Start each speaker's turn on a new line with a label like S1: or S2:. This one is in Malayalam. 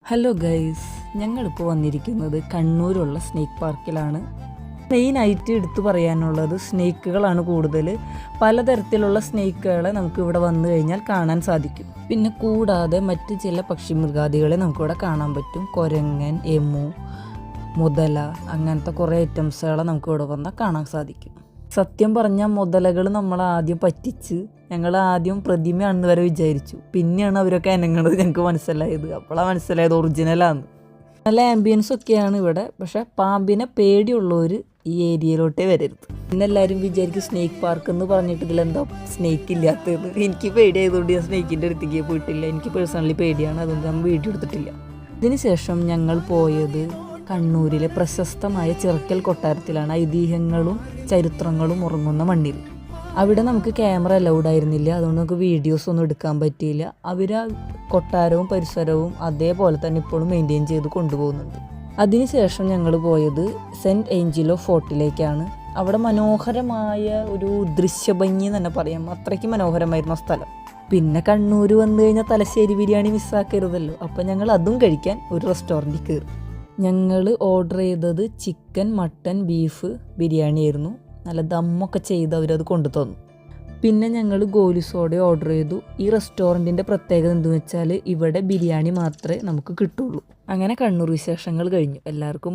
S1: ഹലോ ഗൈസ്, ഞങ്ങളിപ്പോൾ വന്നിരിക്കുന്നത് കണ്ണൂരുള്ള സ്നേക്ക് പാർക്കിലാണ്. മെയിനായിട്ട് എടുത്തു പറയാനുള്ളത് സ്നേക്കുകളാണ് കൂടുതൽ. പലതരത്തിലുള്ള സ്നേക്കുകളെ നമുക്ക് ഇവിടെ വന്നു കഴിഞ്ഞാൽ കാണാൻ സാധിക്കും. പിന്നെ കൂടാതെ മറ്റ് ചില പക്ഷിമൃഗാദികളെ നമുക്കിവിടെ കാണാൻ പറ്റും. കുരങ്ങൻ, എമു, മുതല, അങ്ങനത്തെ കുറേ ഐറ്റംസുകളെ നമുക്കിവിടെ വന്നാൽ കാണാൻ സാധിക്കും. സത്യം പറഞ്ഞാൽ മുതലകൾ നമ്മളാദ്യം പറ്റിച്ച് ഞങ്ങൾ ആദ്യം പ്രതിമയാണെന്ന് വരെ വിചാരിച്ചു. പിന്നെയാണ് അവരൊക്കെ അനങ്ങണത് ഞങ്ങൾക്ക് മനസ്സിലായത്. അപ്പോഴാണ് മനസ്സിലായത് ഒറിജിനലാണ്. നല്ല ആംബിയൻസ് ഒക്കെയാണ് ഇവിടെ. പക്ഷേ പാമ്പിനെ പേടിയുള്ളവർ ഈ ഏരിയയിലോട്ടേ വരരുത്. പിന്നെ എല്ലാവരും വിചാരിക്കും സ്നേക്ക് പാർക്ക് എന്ന് പറഞ്ഞിട്ട് ഇതിലെന്താ സ്നേക്ക് ഇല്ലാത്തത്. എനിക്ക് പേടിയായതുകൊണ്ട് ഞാൻ സ്നേക്കിൻ്റെ അടുത്തേക്ക് പോയിട്ടില്ല. എനിക്ക് പേഴ്സണലി പേടിയാണ്, അതുകൊണ്ട് ഞാൻ വീഡിയോ എടുത്തിട്ടില്ല. ഇതിനുശേഷം ഞങ്ങൾ പോയത് കണ്ണൂരിലെ പ്രശസ്തമായ ചിറക്കൽ കൊട്ടാരത്തിലാണ്. ഐതിഹ്യങ്ങളും ചരിത്രങ്ങളും ഉറങ്ങുന്ന മണ്ണിൽ. അവിടെ നമുക്ക് ക്യാമറ അലൗഡ് ആയിരുന്നില്ല, അതുകൊണ്ട് നമുക്ക് വീഡിയോസ് ഒന്നും എടുക്കാൻ പറ്റിയില്ല. അവർ കൊട്ടാരവും പരിസരവും അതേപോലെ തന്നെ ഇപ്പോഴും മെയിൻറ്റെയിൻ ചെയ്ത് കൊണ്ടുപോകുന്നുണ്ട്. അതിനുശേഷം ഞങ്ങൾ പോയത് സെൻറ്റ് ഏഞ്ചലോ ഫോർട്ടിലേക്കാണ്. അവിടെ മനോഹരമായ ഒരു ദൃശ്യഭംഗി തന്നെ പറയാം, അത്രയ്ക്ക് മനോഹരമായിരുന്ന സ്ഥലം. പിന്നെ കണ്ണൂർ വന്നു കഴിഞ്ഞാൽ തലശ്ശേരി ബിരിയാണി മിസ്സാക്കരുതല്ലോ. അപ്പം ഞങ്ങൾ അതും കഴിക്കാൻ ഒരു റെസ്റ്റോറൻറ്റിൽ കയറി. ഞങ്ങൾ ഓർഡർ ചെയ്തത് ചിക്കൻ, മട്ടൻ, ബീഫ് ബിരിയാണി ആയിരുന്നു. നല്ല ദമ്മൊക്കെ ചെയ്ത് അവരത് കൊണ്ടു തന്നു. പിന്നെ ഞങ്ങൾ ഗോലി സോഡ ഓർഡർ ചെയ്തു. ഈ റെസ്റ്റോറൻറ്റിൻ്റെ പ്രത്യേകത എന്തെന്ന് വെച്ചാൽ ഇവിടെ ബിരിയാണി മാത്രമേ നമുക്ക് കിട്ടുള്ളൂ. അങ്ങനെ കണ്ണൂർ വിശേഷങ്ങൾ കഴിഞ്ഞു. എല്ലാവർക്കും